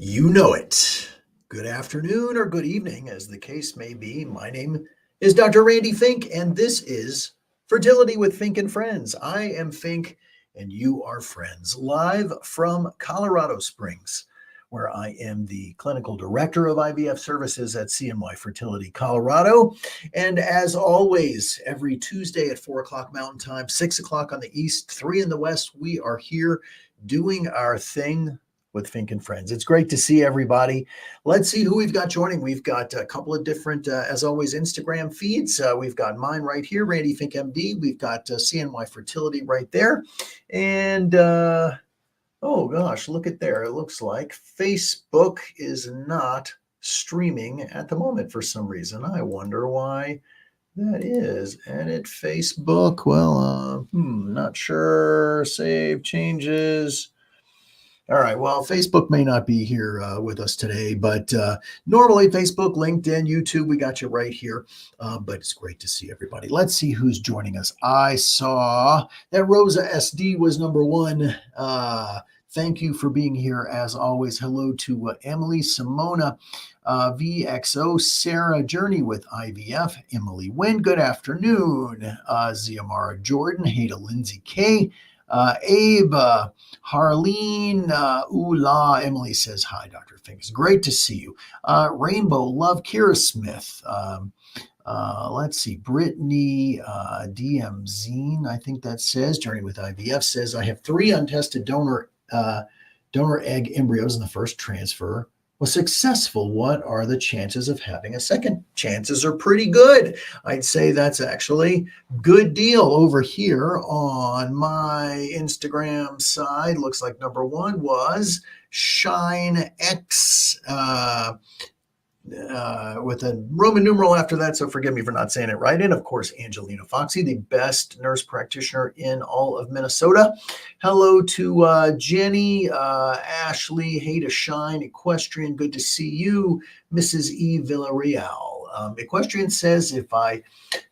You know it. Good afternoon or good evening, as the case may be. My name is Dr. Randy Fink, and this is Fertility with Fink and Friends. I am Fink, and you are friends, live from Colorado Springs, where I am the clinical director of IVF services at CNY Fertility, Colorado. And as always, every Tuesday at 4 o'clock Mountain Time, 6 o'clock on the East, 3 in the West, we are here doing our thing with Fink and Friends. It's great to see everybody. Let's see who we've got joining. We've got a couple of different, as always, Instagram feeds. We've got mine right here, Randy Fink MD. We've got CNY Fertility right there. And oh gosh, look at there. It looks like Facebook is not streaming at the moment for some reason. I wonder why that is. Edit Facebook. Well, not sure. Save changes. All right. Well, Facebook may not be here with us today, but normally Facebook, LinkedIn, YouTube, we got you right here. But it's great to see everybody. Let's see who's joining us. I saw that Rosa SD was number one. Thank you for being here as always. Hello to Emily, Simona, VXO, Sarah, Journey with IVF, Emily Wynn, good afternoon. Ziamara Jordan, hey to Lindsay K. Abe, Harleen, Ula, Emily says, hi, Dr. Fink. It's great to see you. Rainbow, love Kira Smith. Let's see, Brittany, DM Zine, I think that says, Journey with IVF says, I have 3 untested donor egg embryos in the first transfer was successful. What are the chances of having a second? Chances are pretty good. I'd say that's actually good deal over here on my Instagram side. Looks like number 1 was Shine X with a Roman numeral after that, so forgive me for not saying it right. And of course, Angelina Foxy, the best nurse practitioner in all of Minnesota. Hello to Jenny, Ashley, hey to Shine, Equestrian, good to see you. Mrs. E. Villarreal. Equestrian says, if I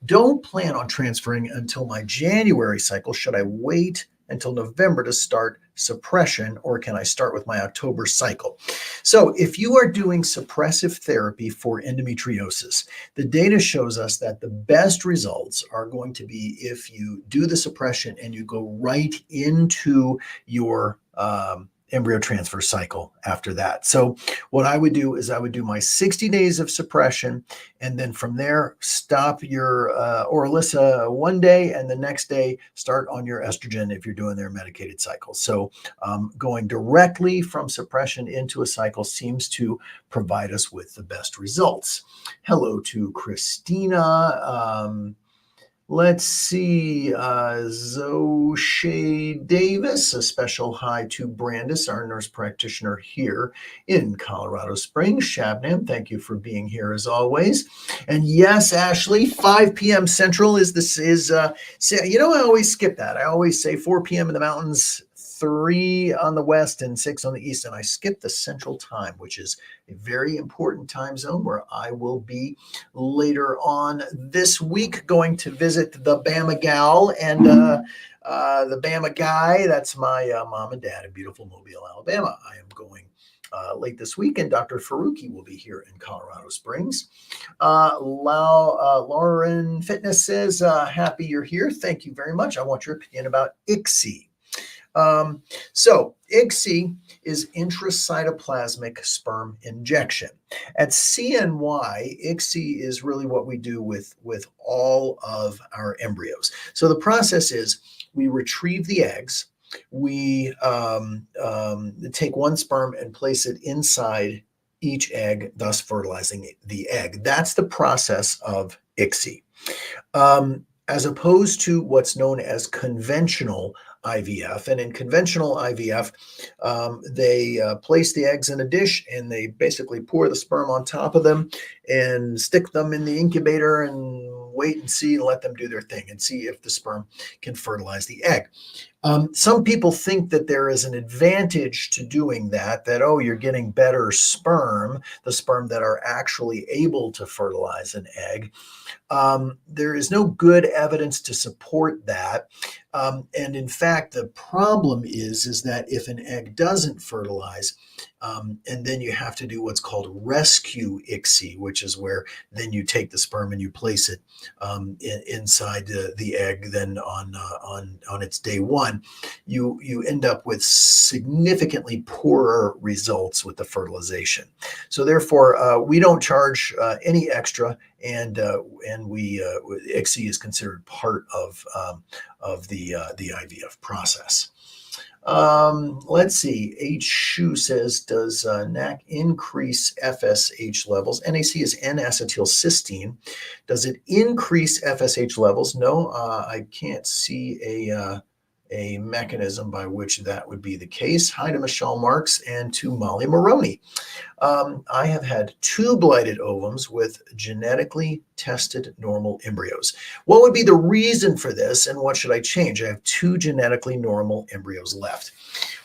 don't plan on transferring until my January cycle, should I wait until November to start suppression, or can I start with my October cycle? So if you are doing suppressive therapy for endometriosis, the data shows us that the best results are going to be if you do the suppression and you go right into your embryo transfer cycle after that. So what I would do is I would do my 60 days of suppression, and then from there, stop your Orilissa one day, and the next day, start on your estrogen if you're doing their medicated cycle. So going directly from suppression into a cycle seems to provide us with the best results. Hello to Christina. Let's see, Zoe Davis, a special hi to Brandis, our nurse practitioner here in Colorado Springs. Shabnam, thank you for being here as always. And yes, Ashley, 5 p.m. Central I always skip that. I always say 4 p.m. in the mountains, 3 on the west and 6 on the east, and I skip the central time, which is a very important time zone where I will be later on this week going to visit the Bama gal and the Bama guy. That's my mom and dad in beautiful Mobile, Alabama. I am going late this week, and Dr. Faruqi will be here in Colorado Springs. Lauren Fitness says, happy you're here. Thank you very much. I want your opinion about ICSI. So ICSI is intracytoplasmic sperm injection. At CNY, ICSI is really what we do with all of our embryos. So the process is we retrieve the eggs, we take one sperm and place it inside each egg, thus fertilizing the egg. That's the process of ICSI. As opposed to what's known as conventional IVF. And in conventional IVF, they place the eggs in a dish and they basically pour the sperm on top of them and stick them in the incubator and wait and see and let them do their thing and see if the sperm can fertilize the egg. Some people think that there is an advantage to doing that, oh, you're getting better sperm, the sperm that are actually able to fertilize an egg. There is no good evidence to support that. And in fact, the problem is that if an egg doesn't fertilize, and then you have to do what's called rescue ICSI, which is where then you take the sperm and you place it inside the egg. Then on its day one, you end up with significantly poorer results with the fertilization. So therefore, we don't charge any extra, and we ICSI is considered part of the IVF process. Let's see. H. Shu says, does NAC increase FSH levels? NAC is N-acetylcysteine. Does it increase FSH levels? No, I can't see a mechanism by which that would be the case. Hi to Michelle Marks and to Molly Maroney. I have had 2 blighted ovums with genetically tested normal embryos. What would be the reason for this, and what should I change? I have 2 genetically normal embryos left.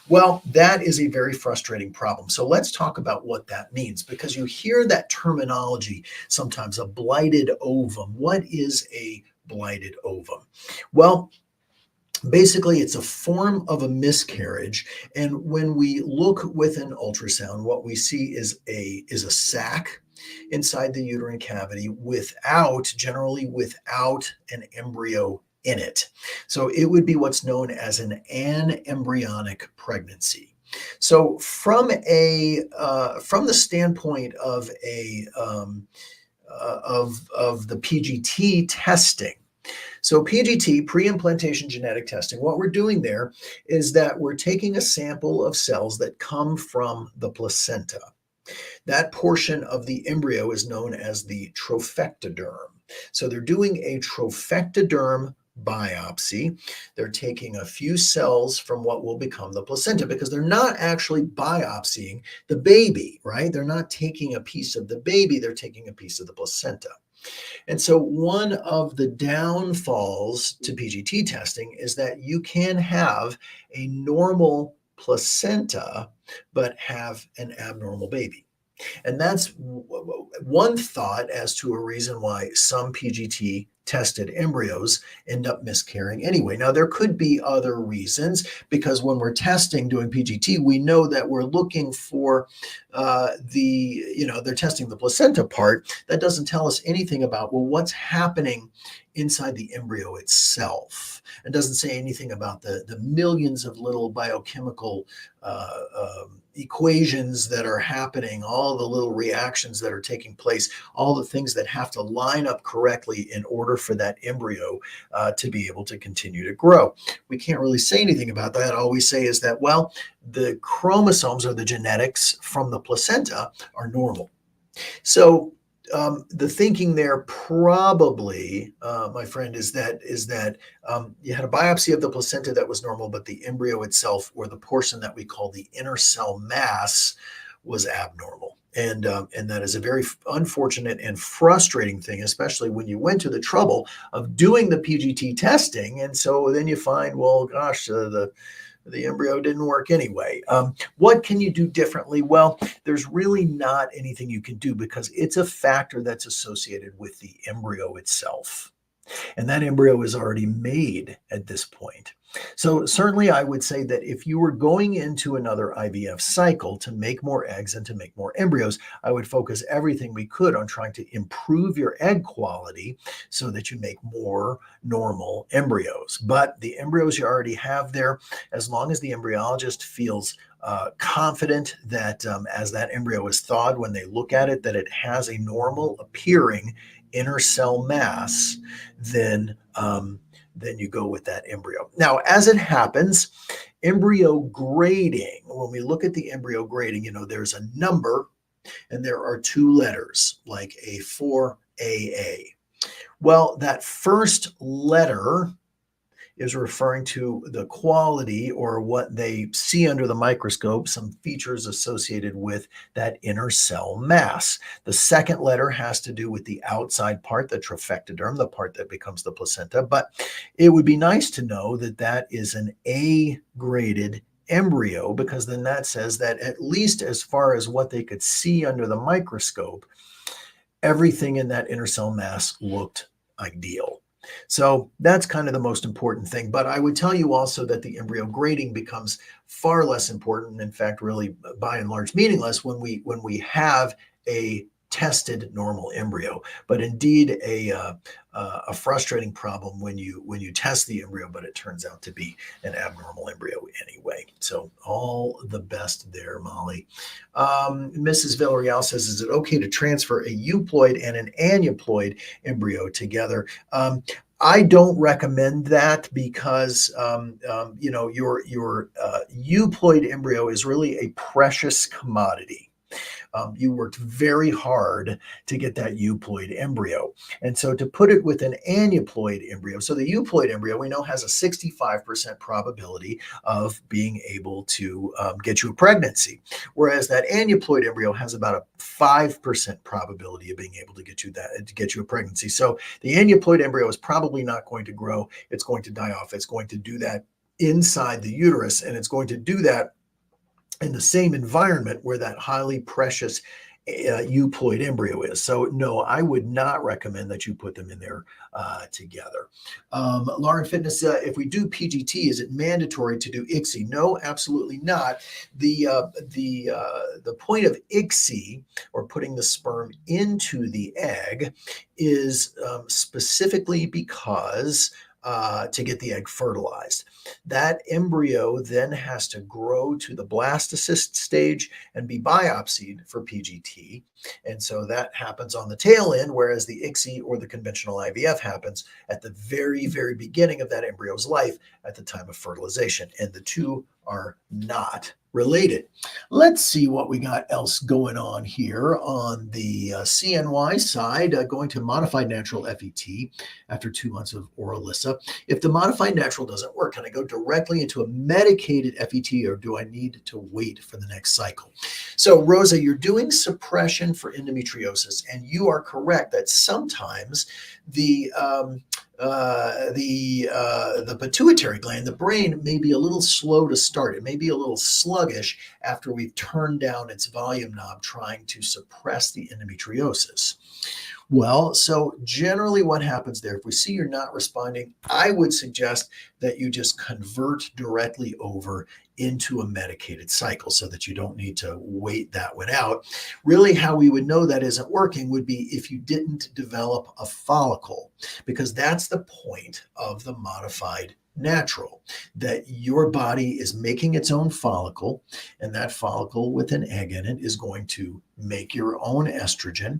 Well, that is a very frustrating problem. So let's talk about what that means, because you hear that terminology sometimes, a blighted ovum. What is a blighted ovum? Well, basically, it's a form of a miscarriage, and when we look with an ultrasound, what we see is a sac inside the uterine cavity generally without an embryo in it. So it would be what's known as an anembryonic pregnancy. So from the standpoint of the PGT testing. So PGT, pre-implantation genetic testing, what we're doing there is that we're taking a sample of cells that come from the placenta. That portion of the embryo is known as the trophectoderm. So they're doing a trophectoderm biopsy. They're taking a few cells from what will become the placenta, because they're not actually biopsying the baby, right? They're not taking a piece of the baby, they're taking a piece of the placenta. And so one of the downfalls to PGT testing is that you can have a normal placenta, but have an abnormal baby. And that's one thought as to a reason why some PGT tested embryos end up miscarrying anyway. Now, there could be other reasons, because when we're doing PGT, we know that we're looking for they're testing the placenta part. That doesn't tell us anything about, well, what's happening inside the embryo itself. It doesn't say anything about the millions of little biochemical equations that are happening, all the little reactions that are taking place, all the things that have to line up correctly in order for that embryo to be able to continue to grow. We can't really say anything about that. All we say is that, well, the chromosomes or the genetics from the placenta are normal. So the thinking there probably, my friend, is that you had a biopsy of the placenta that was normal, but the embryo itself, or the portion that we call the inner cell mass, was abnormal. And that is a very unfortunate and frustrating thing, especially when you went to the trouble of doing the PGT testing. And so then you find, well, gosh, the embryo didn't work anyway. What can you do differently? Well, there's really not anything you can do, because it's a factor that's associated with the embryo itself. And that embryo is already made at this point. So certainly I would say that if you were going into another IVF cycle to make more eggs and to make more embryos, I would focus everything we could on trying to improve your egg quality so that you make more normal embryos. But the embryos you already have there, as long as the embryologist feels confident that as that embryo is thawed, when they look at it, that it has a normal appearing inner cell mass, then you go with that embryo. Now, as it happens, embryo grading, when we look at the embryo grading, there's a number and there are 2 letters, like A4AA. Well, that first letter is referring to the quality or what they see under the microscope, some features associated with that inner cell mass. The second letter has to do with the outside part, the trophectoderm, the part that becomes the placenta. But it would be nice to know that that is an A graded embryo, because then that says that at least as far as what they could see under the microscope, everything in that inner cell mass looked ideal. So that's kind of the most important thing. But I would tell you also that the embryo grading becomes far less important, in fact, really by and large meaningless when we have a tested normal embryo. But indeed, a frustrating problem when you test the embryo, but it turns out to be an abnormal embryo anyway. So all the best there, Molly. Mrs. Villarreal says, is it okay to transfer a euploid and an aneuploid embryo together? I don't recommend that because your euploid embryo is really a precious commodity. You worked very hard to get that euploid embryo. And so to put it with an aneuploid embryo, so the euploid embryo we know has a 65% probability of being able to get you a pregnancy, whereas that aneuploid embryo has about a 5% probability of being able to get you a pregnancy. So the aneuploid embryo is probably not going to grow. It's going to die off. It's going to do that inside the uterus, and it's going to do that in the same environment where that highly precious euploid embryo is. So no, I would not recommend that you put them in there together. Lauren Fitness, if we do PGT, is it mandatory to do ICSI? No, absolutely not. The point of ICSI, or putting the sperm into the egg, is specifically because to get the egg fertilized. That embryo then has to grow to the blastocyst stage and be biopsied for PGT. And so that happens on the tail end, whereas the ICSI or the conventional IVF happens at the very, very beginning of that embryo's life at the time of fertilization. And the two are not related. Let's see what we got else going on here on the CNY side, going to modified natural FET after 2 months of Orilissa. If the modified natural doesn't work, can I go directly into a medicated FET, or do I need to wait for the next cycle? So Rosa, you're doing suppression for endometriosis, and you are correct that sometimes the pituitary gland, the brain, may be a little slow to start. It may be a little sluggish after we've turned down its volume knob trying to suppress the endometriosis. Well, so generally what happens there, if we see you're not responding, I would suggest that you just convert directly over into a medicated cycle so that you don't need to wait that one out. Really, how we would know that isn't working would be if you didn't develop a follicle, because that's the point of the modified natural, that your body is making its own follicle, and that follicle with an egg in it is going to make your own estrogen.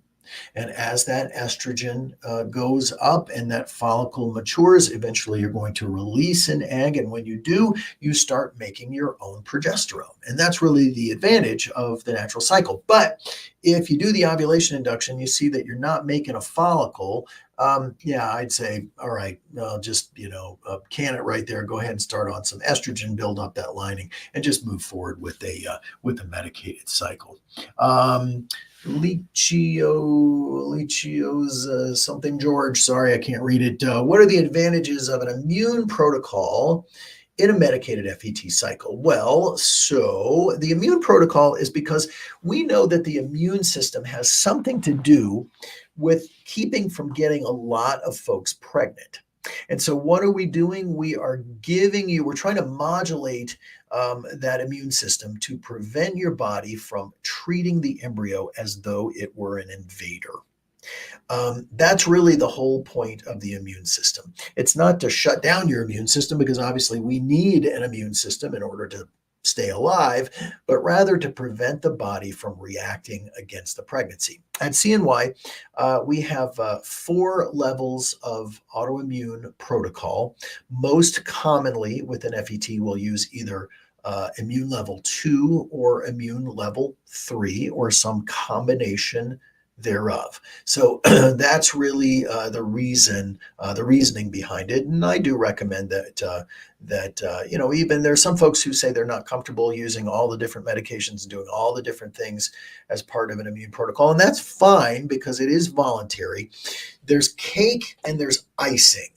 And as that estrogen goes up and that follicle matures, eventually you're going to release an egg. And when you do, you start making your own progesterone. And that's really the advantage of the natural cycle. But if you do the ovulation induction, you see that you're not making a follicle. I'd say, all right, just, can it right there. Go ahead and start on some estrogen, build up that lining, and just move forward with a medicated cycle. Lichio's something George, sorry, I can't read it. What are the advantages of an immune protocol in a medicated FET cycle? Well, so the immune protocol is because we know that the immune system has something to do with keeping from getting a lot of folks pregnant. And so what are we doing? We're trying to modulate that immune system to prevent your body from treating the embryo as though it were an invader. That's really the whole point of the immune system. It's not to shut down your immune system, because obviously we need an immune system in order to stay alive, but rather to prevent the body from reacting against the pregnancy. At CNY, we have 4 levels of autoimmune protocol. Most commonly with an FET, we'll use either immune level 2 or immune level 3, or some combination thereof. So that's really the reasoning behind it. And I do recommend that even there's some folks who say they're not comfortable using all the different medications and doing all the different things as part of an immune protocol, and that's fine because it is voluntary. There's cake and there's icing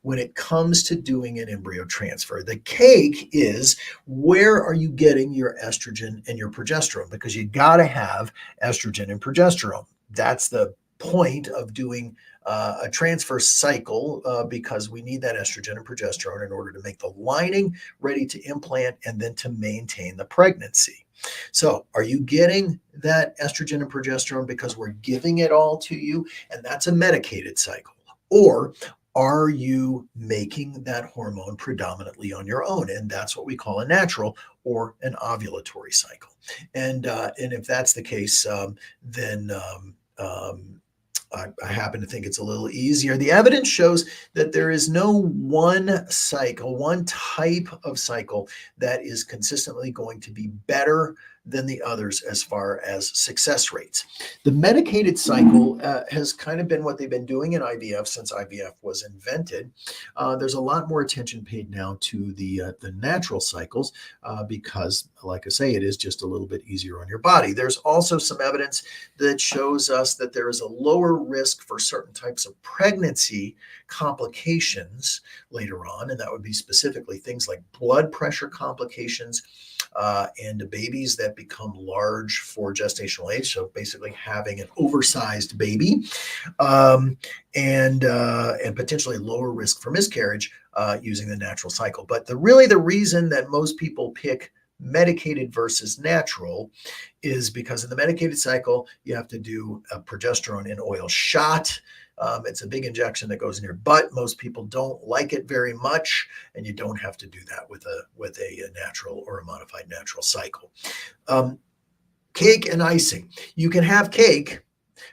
when it comes to doing an embryo transfer. The cake is, where are you getting your estrogen and your progesterone? Because you got to have estrogen and progesterone. That's the point of doing a transfer cycle, because we need that estrogen and progesterone in order to make the lining ready to implant and then to maintain the pregnancy. So, are you getting that estrogen and progesterone because we're giving it all to you, and that's a medicated cycle? Or are you making that hormone predominantly on your own? And that's what we call a natural or an ovulatory cycle. And if that's the case, then I happen to think it's a little easier. The evidence shows that there is no one cycle, one type of cycle that is consistently going to be better than the others as far as success rates. The medicated cycle has kind of been what they've been doing in IVF since IVF was invented. There's a lot more attention paid now to the natural cycles because, like I say, it is just a little bit easier on your body. There's also some evidence that shows us that there is a lower risk for certain types of pregnancy complications later on, and that would be specifically things like blood pressure complications and babies that become large for gestational age. So basically having an oversized baby, and potentially lower risk for miscarriage using the natural cycle. But the reason that most people pick medicated versus natural is because in the medicated cycle, you have to do a progesterone in oil shot. It's a big injection that goes in your butt. Most people don't like it very much, and you don't have to do that with a natural or a modified natural cycle. Cake and icing. You can have cake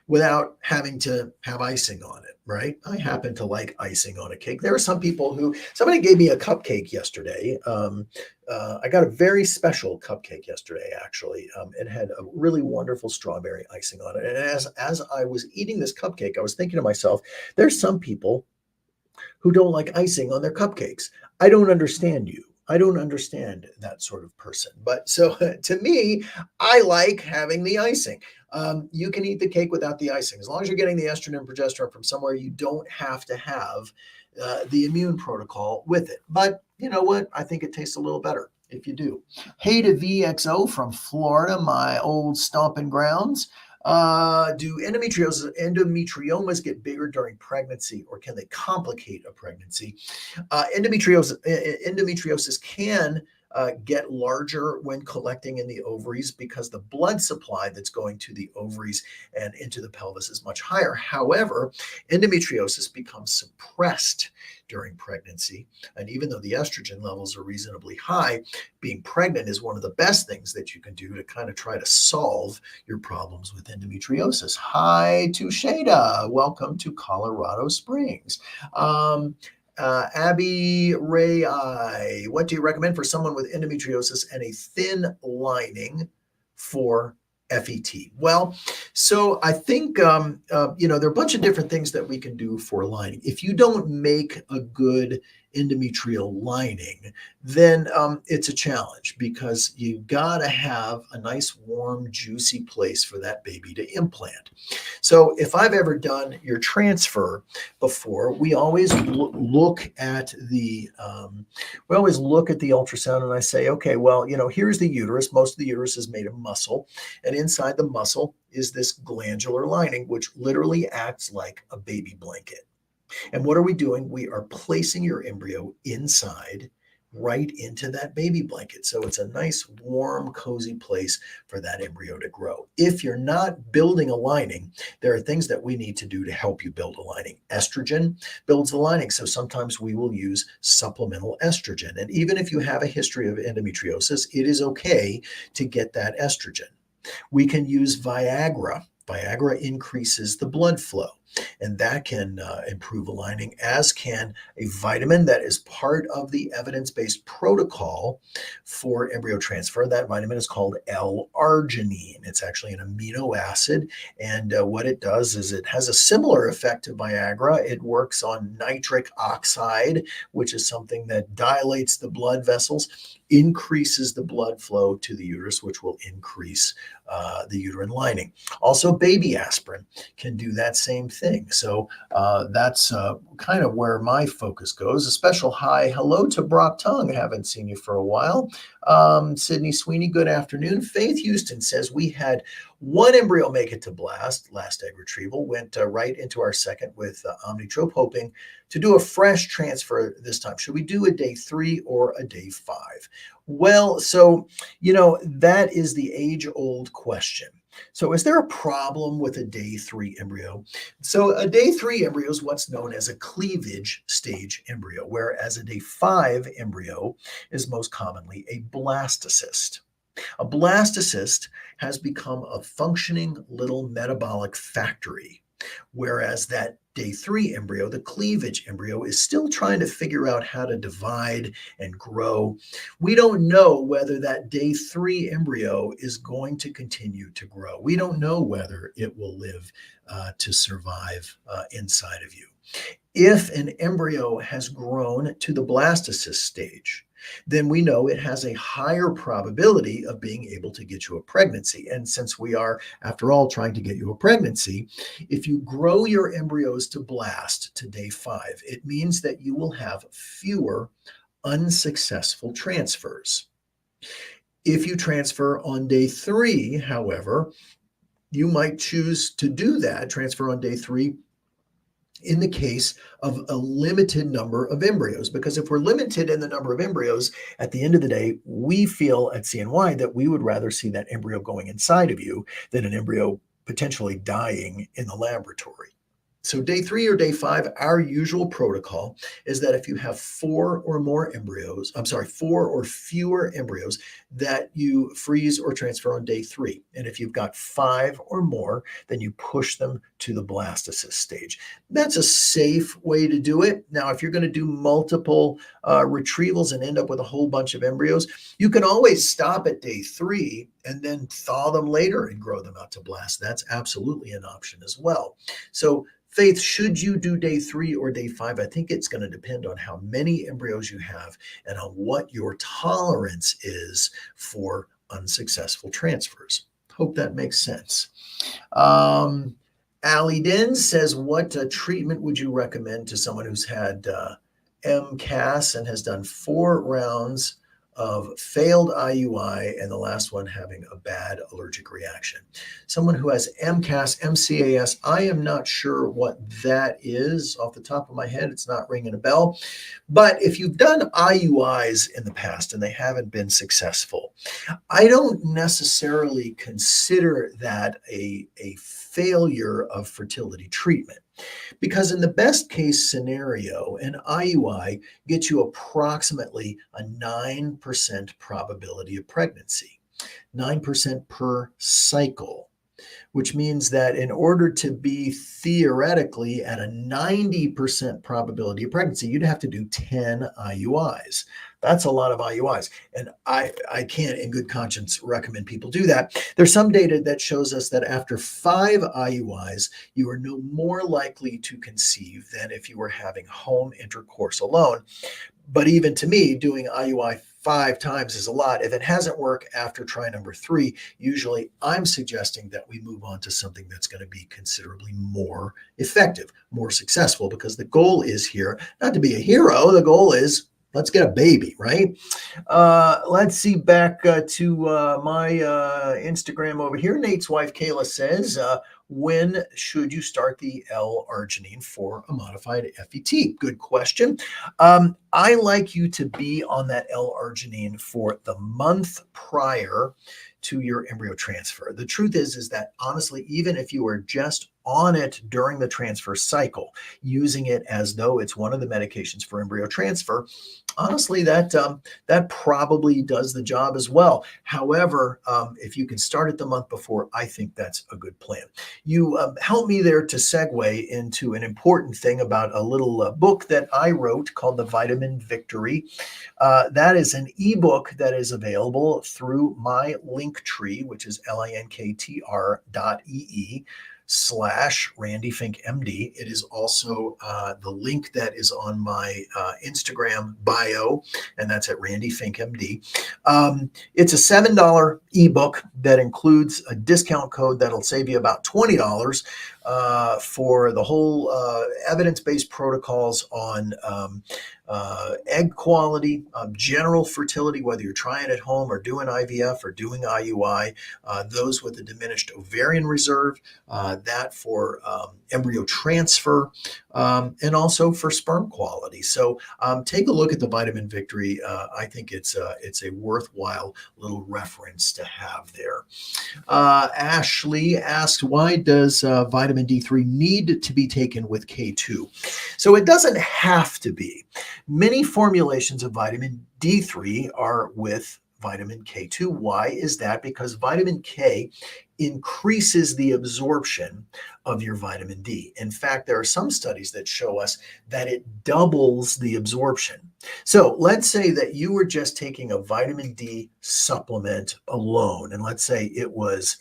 without having to have icing on it, right? I happen to like icing on a cake. There are some people somebody gave me a cupcake yesterday. I got a very special cupcake yesterday, actually. It had a really wonderful strawberry icing on it. And as I was eating this cupcake, I was thinking to myself, there's some people who don't like icing on their cupcakes. I don't understand you. I don't understand that sort of person. But so to me, I like having the icing. You can eat the cake without the icing. As long as you're getting the estrogen and progesterone from somewhere, you don't have to have the immune protocol with it. But you know what? I think it tastes a little better if you do. Hey to VXO from Florida, my old stomping grounds. Do endometriomas get bigger during pregnancy, or can they complicate a pregnancy? Endometriosis can get larger when collecting in the ovaries because the blood supply that's going to the ovaries and into the pelvis is much higher. However, endometriosis becomes suppressed during pregnancy. And even though the estrogen levels are reasonably high, being pregnant is one of the best things that you can do to kind of try to solve your problems with endometriosis. Hi to Shada. Welcome to Colorado Springs. Abby Ray I, what do you recommend for someone with endometriosis and a thin lining for FET? Well, so I think, there are a bunch of different things that we can do for lining. If you don't make a good endometrial lining, then it's a challenge because you got to have a nice, warm, juicy place for that baby to implant. So if I've ever done your transfer before, we always look at the ultrasound, and I say, okay, well, here's the uterus. Most of the uterus is made of muscle, and inside the muscle is this glandular lining, which literally acts like a baby blanket. And what are we doing? We are placing your embryo inside, right into that baby blanket. So it's a nice, warm, cozy place for that embryo to grow. If you're not building a lining, there are things that we need to do to help you build a lining. Estrogen builds the lining. So sometimes we will use supplemental estrogen. And even if you have a history of endometriosis, it is okay to get that estrogen. We can use Viagra. Viagra increases the blood flow. and that can improve aligning, as can a vitamin that is part of the evidence-based protocol for embryo transfer. That vitamin is called L-arginine. It's actually an amino acid, and what it does is it has a similar effect to Viagra. It works on nitric oxide, which is something that dilates the blood vessels, increases the blood flow to the uterus, which will increase the uterine lining. Also, baby aspirin can do that same thing. So that's kind of where my focus goes. A special hi, hello to Brock Tongue. Haven't seen you for a while. Sydney Sweeney, good afternoon. Faith Houston says we had one embryo make it to blast, last egg retrieval, went right into our second with Omnitrope, hoping to do a fresh transfer this time. Should we do a day 3 or a day 5? Well, so, that is the age-old question. So is there a problem with a day 3 embryo? So a day 3 embryo is what's known as a cleavage stage embryo, whereas a day 5 embryo is most commonly a blastocyst. A blastocyst has become a functioning little metabolic factory, whereas that day 3 embryo, the cleavage embryo, is still trying to figure out how to divide and grow. We don't know whether that day 3 embryo is going to continue to grow. We don't know whether it will live to survive inside of you. If an embryo has grown to the blastocyst stage, then we know it has a higher probability of being able to get you a pregnancy. And since we are, after all, trying to get you a pregnancy, if you grow your embryos to blast to day 5, it means that you will have fewer unsuccessful transfers. If you transfer on day 3, however, you might choose to do that, transfer on day 3, in the case of a limited number of embryos. Because if we're limited in the number of embryos, at the end of the day, we feel at CNY that we would rather see that embryo going inside of you than an embryo potentially dying in the laboratory. So day 3 or day 5, our usual protocol is that if you have 4 or fewer embryos, that you freeze or transfer on day 3. And if you've got 5 or more, then you push them to the blastocyst stage. That's a safe way to do it. Now, if you're going to do multiple retrievals and end up with a whole bunch of embryos, you can always stop at day 3 and then thaw them later and grow them out to blast. That's absolutely an option as well. So Faith, should you do day 3 or day 5? I think it's going to depend on how many embryos you have and on what your tolerance is for unsuccessful transfers. Hope that makes sense. Ali Den says, what treatment would you recommend to someone who's had MCAS and has done 4 rounds of failed IUI and the last one having a bad allergic reaction? Someone who has MCAS, MCAS, I am not sure what that is off the top of my head. It's not ringing a bell. But if you've done IUIs in the past and they haven't been successful, I don't necessarily consider that a failure of fertility treatment. Because in the best case scenario, an IUI gets you approximately a 9% probability of pregnancy, 9% per cycle, which means that in order to be theoretically at a 90% probability of pregnancy, you'd have to do 10 IUIs. That's a lot of IUIs. And I can't in good conscience recommend people do that. There's some data that shows us that after 5 IUIs, you are no more likely to conceive than if you were having home intercourse alone. But even to me, doing IUI 5 times is a lot. If it hasn't worked after try number 3, usually I'm suggesting that we move on to something that's going to be considerably more effective, more successful, because the goal is here not to be a hero. The goal is let's get a baby, right? Let's see, back to my Instagram over here. Nate's wife, Kayla, says, when should you start the L-arginine for a modified FET? Good question. I like you to be on that L-arginine for the month prior to your embryo transfer. The truth is that honestly, even if you are just on it during the transfer cycle, using it as though it's one of the medications for embryo transfer, honestly, that probably does the job as well. However, if you can start it the month before, I think that's a good plan. You help me there to segue into an important thing about a little book that I wrote called The Vitamin Victory. That is an ebook that is available through my link tree, which is linktr.ee/Randy Fink MD. It is also the link that is on my Instagram bio, and that's at Randy Fink MD. It's a $7 ebook that includes a discount code that'll save you about $20 for the whole evidence-based protocols on egg quality, general fertility, whether you're trying at home or doing IVF or doing IUI, those with a diminished ovarian reserve, that for embryo transfer, and also for sperm quality. So take a look at the Vitamin Victory. I think it's a worthwhile little reference to have there. Ashley asked, why does vitamin D3 need to be taken with K2? So it doesn't have to be. Many formulations of vitamin D3 are with vitamin K2. Why is that? Because vitamin K increases the absorption of your vitamin D. In fact, there are some studies that show us that it doubles the absorption. So let's say that you were just taking a vitamin D supplement alone, and let's say it was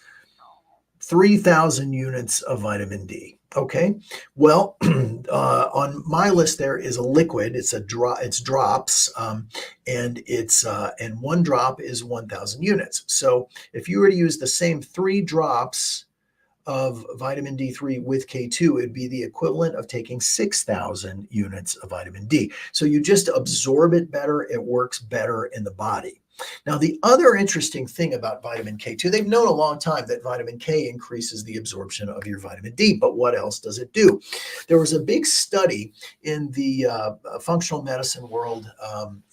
3,000 units of vitamin D. Okay, well, on my list there is a liquid. It's drops, and one drop is 1,000 units. So if you were to use the same 3 drops of vitamin D3 with K2, it'd be the equivalent of taking 6,000 units of vitamin D. So you just absorb it better. It works better in the body. Now, the other interesting thing about vitamin K2, they've known a long time that vitamin K increases the absorption of your vitamin D, but what else does it do? There was a big study in the functional medicine world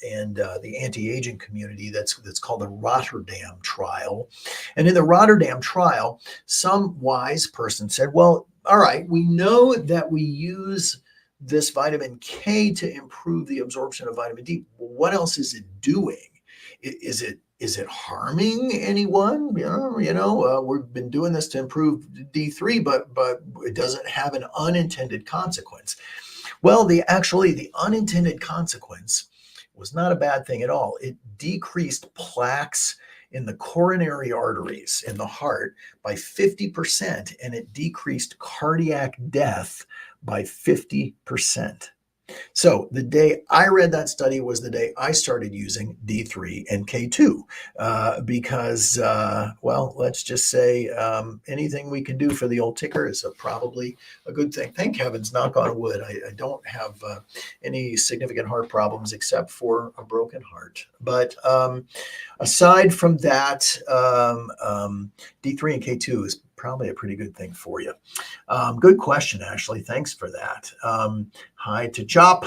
and the anti-aging community that's called the Rotterdam trial. And in the Rotterdam trial, some wise person said, well, all right, we know that we use this vitamin K to improve the absorption of vitamin D. What else is it doing? Is it harming anyone? We've been doing this to improve D3, but it doesn't have an unintended consequence. Well, the unintended consequence was not a bad thing at all. It decreased plaques in the coronary arteries in the heart by 50%, and it decreased cardiac death by 50%. So the day I read that study was the day I started using D3 and K2 because, let's just say anything we can do for the old ticker is probably a good thing. Thank heavens, knock on wood, I don't have any significant heart problems except for a broken heart. But aside from that, D3 and K2 is probably a pretty good thing for you. Good question, Ashley. Thanks for that. Hi to Chop.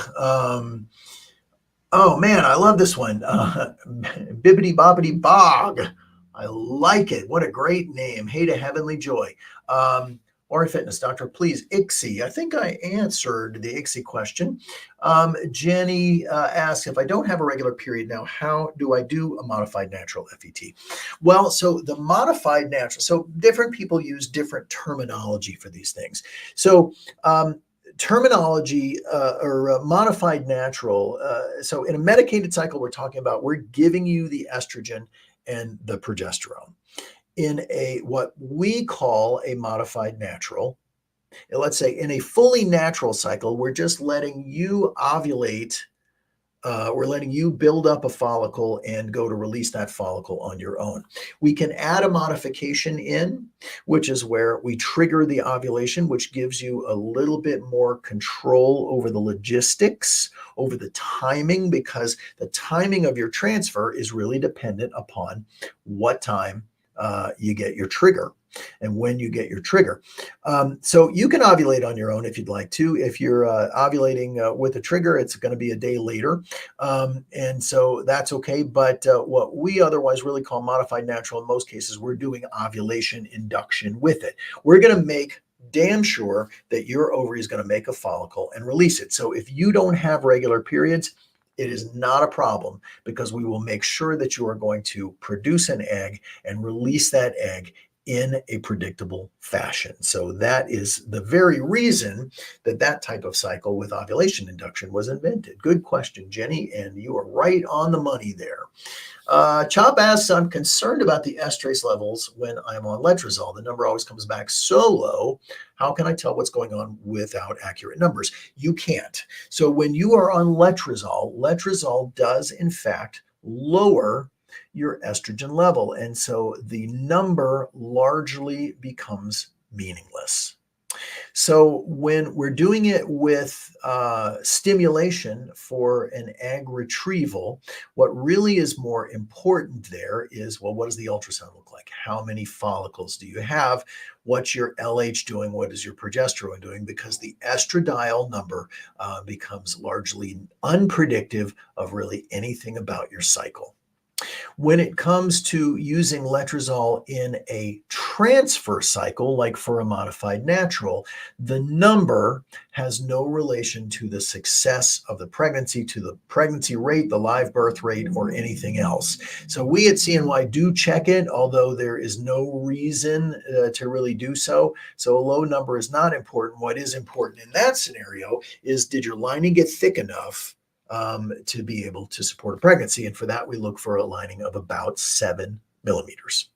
Oh man, I love this one. Bibbidi Bobbidi Bog. I like it. What a great name. Hey to Heavenly Joy. Ori Fitness Doctor, please, ICSI. I think I answered the ICSI question. Jenny asks, if I don't have a regular period now, how do I do a modified natural FET? Well, so the modified natural, so different people use different terminology for these things. So terminology or modified natural, so in a medicated cycle, we're giving you the estrogen and the progesterone. In what we call a modified natural, let's say in a fully natural cycle, we're just letting you ovulate. We're letting you build up a follicle and go to release that follicle on your own. We can add a modification in, which is where we trigger the ovulation, which gives you a little bit more control over the logistics, over the timing, because the timing of your transfer is really dependent upon what time you get your trigger and when you get your trigger. So you can ovulate on your own if you'd like to. If you're ovulating with a trigger, it's going to be a day later. And so that's okay. But what we otherwise really call modified natural, in most cases, we're doing ovulation induction with it. We're going to make damn sure that your ovary is going to make a follicle and release it. So if you don't have regular periods, it is not a problem because we will make sure that you are going to produce an egg and release that egg in a predictable fashion. So that is the very reason that that type of cycle with ovulation induction was invented. Good question, Jenny, and you are right on the money there. Chop asks, I'm concerned about the estrase levels when I'm on letrozole. The number always comes back so low. How can I tell what's going on without accurate numbers? You can't. So when you are on letrozole, letrozole does in fact lower your estrogen level. And so the number largely becomes meaningless. So when we're doing it with stimulation for an egg retrieval, what really is more important there is, well, what does the ultrasound look like? How many follicles do you have? What's your LH doing? What is your progesterone doing? Because the estradiol number becomes largely unpredictive of really anything about your cycle. When it comes to using letrozole in a transfer cycle, like for a modified natural, the number has no relation to the success of the pregnancy, to the pregnancy rate, the live birth rate, or anything else. So we at CNY do check it, although there is no reason to really do so. So a low number is not important. What is important in that scenario is, did your lining get thick enough to be able to support a pregnancy? And for that, we look for a lining of about 7 millimeters.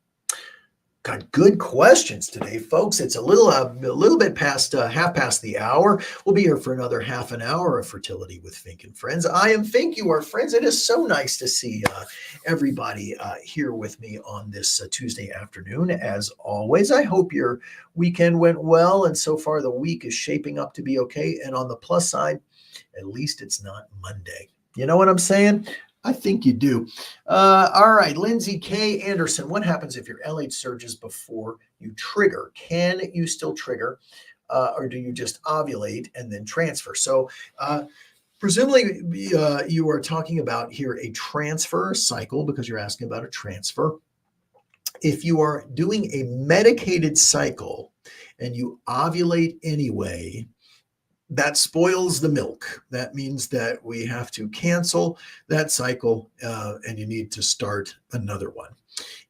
Got good questions today, folks. It's a little bit past half past the hour. We'll be here for another half an hour of Fertility with Fink and Friends. I am Fink. You are Friends. It is so nice to see everybody here with me on this Tuesday afternoon. As always, I hope your weekend went well, and so far the week is shaping up to be okay. And on the plus side, at least it's not Monday. You know what I'm saying? I think you do. All right, Lindsay K. Anderson, what happens if your LH surges before you trigger? Can you still trigger, or do you just ovulate and then transfer? So presumably you are talking about here a transfer cycle because you're asking about a transfer. If you are doing a medicated cycle and you ovulate anyway, that spoils the milk. That means that we have to cancel that cycle and you need to start another one.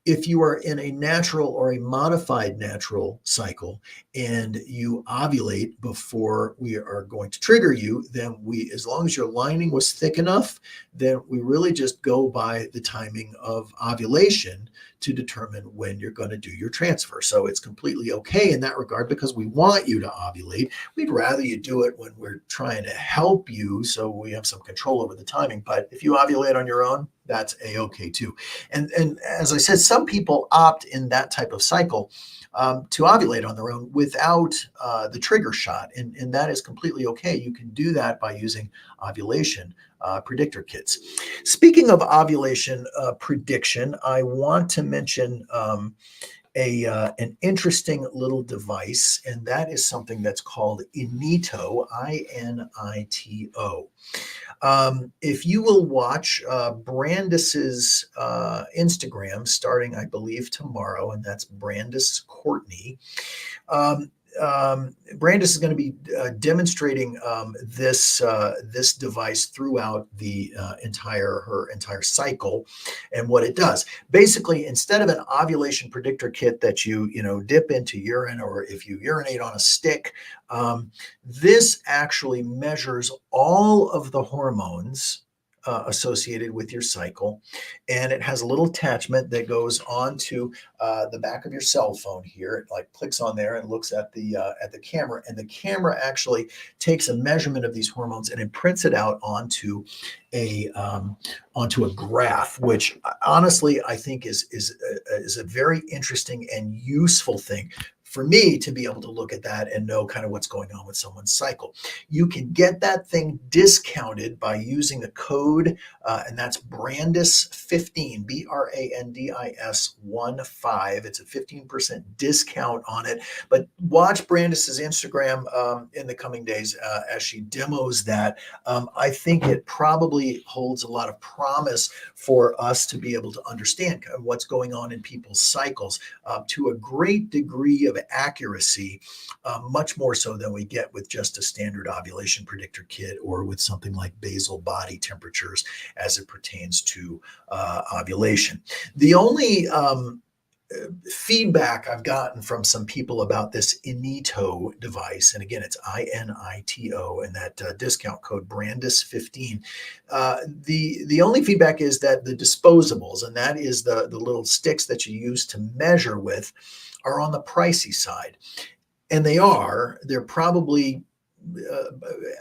If you are in a natural or a modified natural cycle and you ovulate before we are going to trigger you, then as long as your lining was thick enough, then we really just go by the timing of ovulation to determine when you're going to do your transfer. So it's completely okay in that regard because we want you to ovulate. We'd rather you do it when we're trying to help you so we have some control over the timing. But if you ovulate on your own, that's a-okay too. And as I said, some people opt in that type of cycle to ovulate on their own without the trigger shot. And that is completely okay. You can do that by using ovulation predictor kits. Speaking of ovulation prediction, I want to mention an interesting little device, and that is something that's called Inito, I-N-I-T-O. If you will watch Brandis's Instagram starting, I believe, tomorrow, and that's Brandis Courtney. Brandis is going to be demonstrating this device throughout the her entire cycle and what it does. Basically, instead of an ovulation predictor kit that you dip into urine, or if you urinate on a stick, this actually measures all of the hormones associated with your cycle, and it has a little attachment that goes onto the back of your cell phone here. It like clicks on there and looks at the camera, and the camera actually takes a measurement of these hormones and it prints it out onto a graph, which honestly I think is a very interesting and useful thing for me to be able to look at that and know kind of what's going on with someone's cycle. You can get that thing discounted by using the code, and that's Brandis15, Brandis 15. It's a 15% discount on it. But watch Brandis's Instagram in the coming days as she demos that. I think it probably holds a lot of promise for us to be able to understand kind of what's going on in people's cycles to a great degree of accuracy, much more so than we get with just a standard ovulation predictor kit or with something like basal body temperatures as it pertains to ovulation. The only feedback I've gotten from some people about this Inito device, and again, it's INITO, and that discount code Brandis15. The only feedback is that the disposables, and that is the little sticks that you use to measure with, are on the pricey side. And they're probably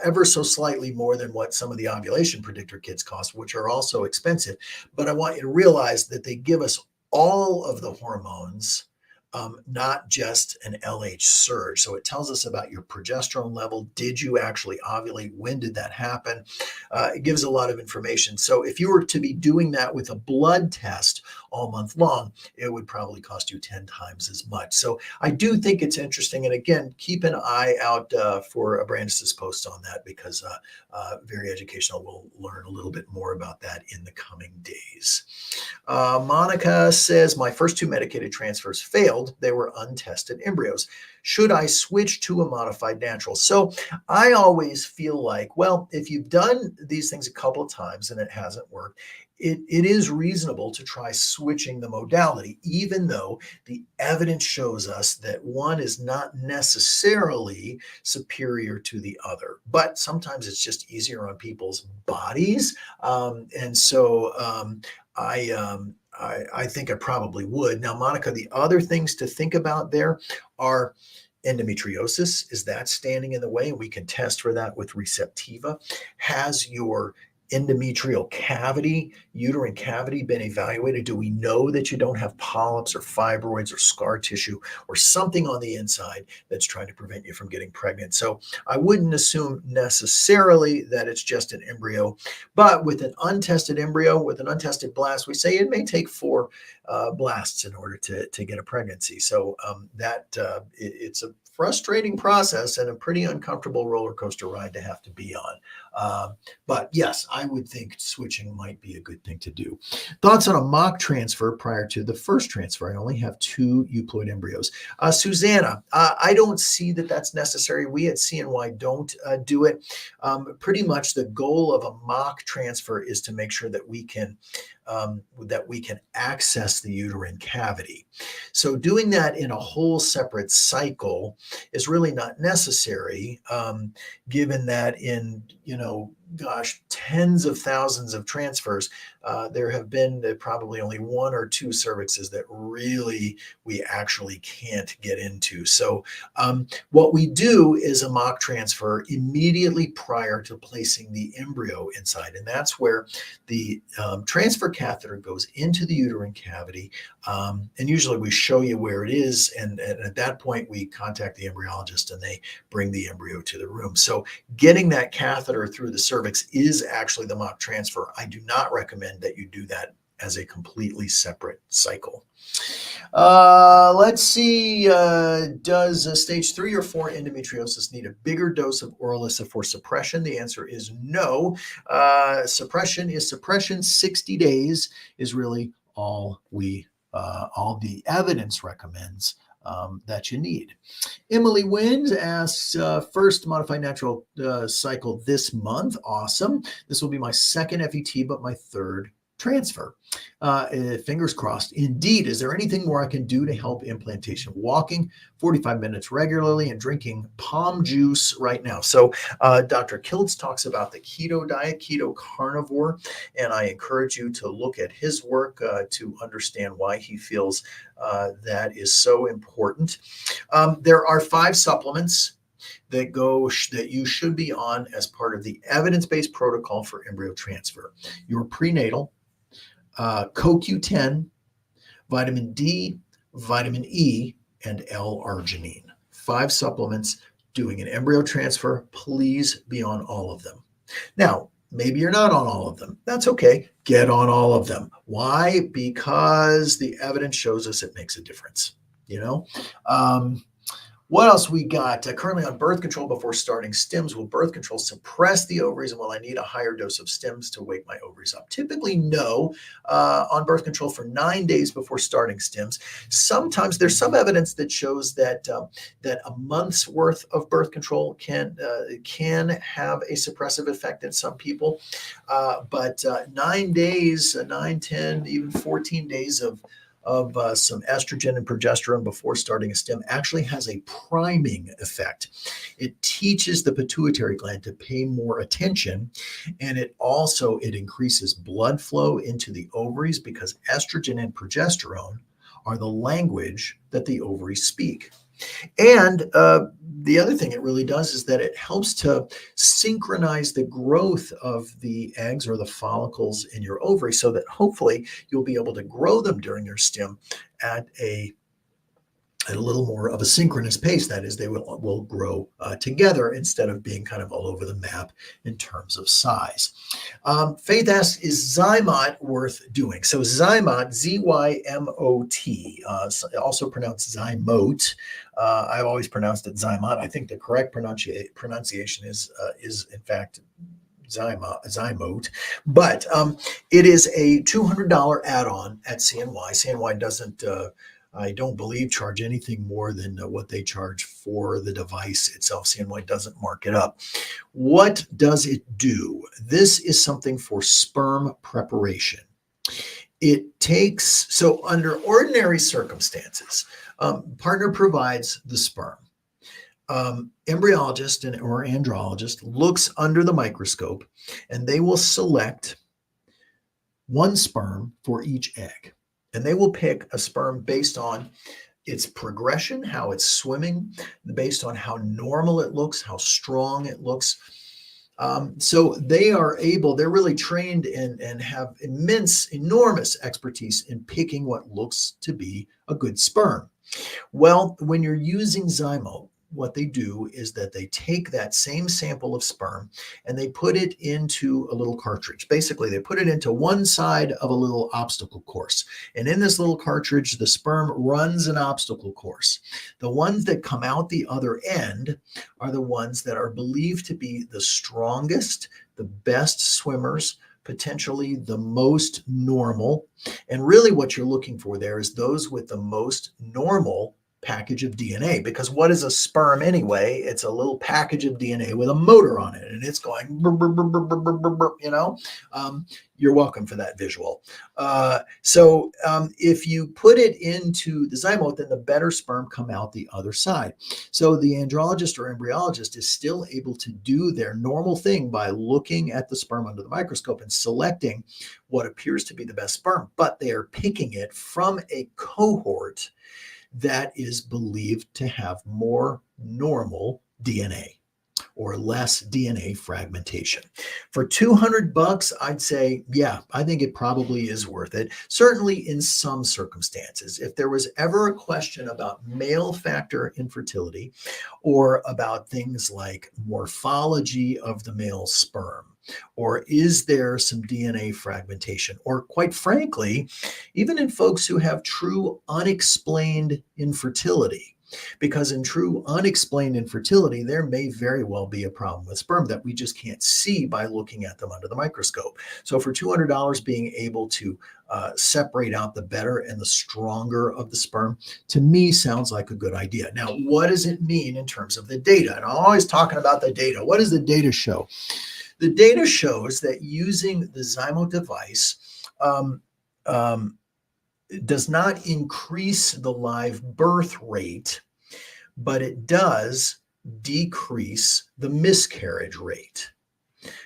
ever so slightly more than what some of the ovulation predictor kits cost, which are also expensive. But I want you to realize that they give us all of the hormones, not just an LH surge. So it tells us about your progesterone level. Did you actually ovulate? When did that happen? It gives a lot of information. So if you were to be doing that with a blood test all month long, it would probably cost you 10 times as much. So I do think it's interesting. And again, keep an eye out for Brandis's post on that, because very educational. We'll learn a little bit more about that in the coming days. Monica says, my first 2 medicated transfers failed. They were untested embryos. Should I switch to a modified natural? So I always feel like, well, if you've done these things a couple of times and it hasn't worked, it is reasonable to try switching the modality, even though the evidence shows us that one is not necessarily superior to the other. But sometimes it's just easier on people's bodies. And so I think I probably would. Now, Monica, the other things to think about there are endometriosis. Is that standing in the way? And we can test for that with Receptiva. Has your endometrial cavity, uterine cavity, been evaluated? Do we know that you don't have polyps or fibroids or scar tissue or something on the inside that's trying to prevent you from getting pregnant? So I wouldn't assume necessarily that it's just an embryo, but with an untested embryo, with an untested blast, we say it may take 4 blasts in order to get a pregnancy. So it's a frustrating process and a pretty uncomfortable roller coaster ride to have to be on. But yes, I would think switching might be a good thing to do. Thoughts on a mock transfer prior to the first transfer? I only have 2 euploid embryos. Susanna, I don't see that that's necessary. We at CNY don't do it. Pretty much the goal of a mock transfer is to make sure that we can access the uterine cavity. So doing that in a whole separate cycle is really not necessary, given that in, tens of thousands of transfers, there have been probably only 1 or 2 cervixes that really we actually can't get into. So what we do is a mock transfer immediately prior to placing the embryo inside. And that's where the transfer catheter goes into the uterine cavity. And usually we show you where it is. And at that point, we contact the embryologist and they bring the embryo to the room. So getting that catheter through the cervix is actually the mock transfer. I do not recommend that you do that as a completely separate cycle. Let's see. Does stage 3 or 4 endometriosis need a bigger dose of Orilissa for suppression? The answer is no. Suppression is suppression. 60 days is really all the evidence recommends that you need. Emily Wind asks, first modified natural cycle this month. Awesome. This will be my 2nd FET, but my 3rd transfer. Fingers crossed. Indeed. Is there anything more I can do to help implantation? Walking 45 minutes regularly and drinking palm juice right now. So Dr. Kiltz talks about the keto diet, keto carnivore, and I encourage you to look at his work to understand why he feels that is so important. There are 5 supplements that you should be on as part of the evidence-based protocol for embryo transfer. Your prenatal, CoQ10, vitamin D, vitamin E, and L-arginine. 5 supplements doing an embryo transfer. Please be on all of them. Now, maybe you're not on all of them. That's okay. Get on all of them. Why? Because the evidence shows us it makes a difference. What else we got? Currently on birth control before starting stims. Will birth control suppress the ovaries, and will I need a higher dose of stims to wake my ovaries up? Typically, no. On birth control for 9 days before starting stims. Sometimes there's some evidence that shows that that a month's worth of birth control can have a suppressive effect in some people, but 9 days, 9, 10, even 14 days of some estrogen and progesterone before starting a stim actually has a priming effect. It teaches the pituitary gland to pay more attention, and it increases blood flow into the ovaries because estrogen and progesterone are the language that the ovaries speak. And the other thing it really does is that it helps to synchronize the growth of the eggs or the follicles in your ovary so that hopefully you'll be able to grow them during your stim at a little more of a synchronous pace. That is, they will grow together instead of being kind of all over the map in terms of size. Faith asks, is Zymot worth doing? So Zymot, Z-Y-M-O-T, also pronounced Zymote. I've always pronounced it Zymot. I think the correct pronunciation is in fact Zymote, but it is a $200 add-on at CNY. CNY doesn't I don't believe charge anything more than what they charge for the device itself. CNY doesn't mark it up. What does it do? This is something for sperm preparation. So under ordinary circumstances, partner provides the sperm. Embryologist or andrologist looks under the microscope, and they will select one sperm for each egg. And they will pick a sperm based on its progression, how it's swimming, based on how normal it looks, how strong it looks. So they're really trained and have enormous expertise in picking what looks to be a good sperm. Well, when you're using Zymo, what they do is that they take that same sample of sperm and they put it into a little cartridge. Basically, they put it into one side of a little obstacle course. And in this little cartridge, the sperm runs an obstacle course. The ones that come out the other end are the ones that are believed to be the strongest, the best swimmers, potentially the most normal. And really what you're looking for there is those with the most normal package of DNA, because what is a sperm anyway? It's a little package of DNA with a motor on it, and it's going, burr, burr, burr, burr, burr, burr, burr, you're welcome for that visual. So if you put it into the zymote, then the better sperm come out the other side. So the andrologist or embryologist is still able to do their normal thing by looking at the sperm under the microscope and selecting what appears to be the best sperm, but they are picking it from a cohort that is believed to have more normal DNA or less DNA fragmentation. For $200, I'd say, yeah, I think it probably is worth it. Certainly in some circumstances. If there was ever a question about male factor infertility or about things like morphology of the male sperm, or is there some DNA fragmentation? Or quite frankly, even in folks who have true unexplained infertility, because in true unexplained infertility, there may very well be a problem with sperm that we just can't see by looking at them under the microscope. So for $200, being able to separate out the better and the stronger of the sperm, to me, sounds like a good idea. Now, what does it mean in terms of the data? And I'm always talking about the data. What does the data show? The data shows that using the Zymo device does not increase the live birth rate, but it does decrease the miscarriage rate.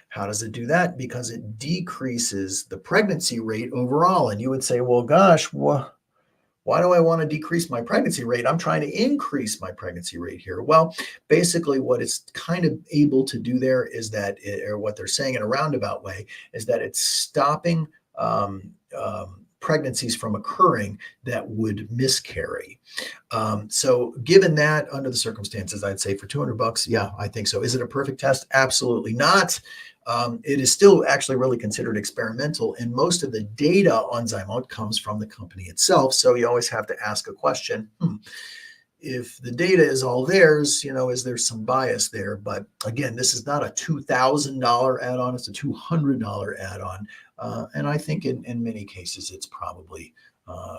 How does it do that? Because it decreases the pregnancy rate overall. And you would say, well, gosh, why do I want to decrease my pregnancy rate? I'm trying to increase my pregnancy rate here. Well, basically what it's kind of able to do there is that, or what they're saying in a roundabout way, is that it's stopping pregnancies from occurring that would miscarry. So given that, under the circumstances, I'd say for $200, yeah, I think so. Is it a perfect test? Absolutely not. It is still actually really considered experimental, and most of the data on Zymote comes from the company itself. So you always have to ask a question, if the data is all theirs, is there some bias there? But again, this is not a $2,000 add-on, it's a $200 add-on. And I think in many cases, it's probably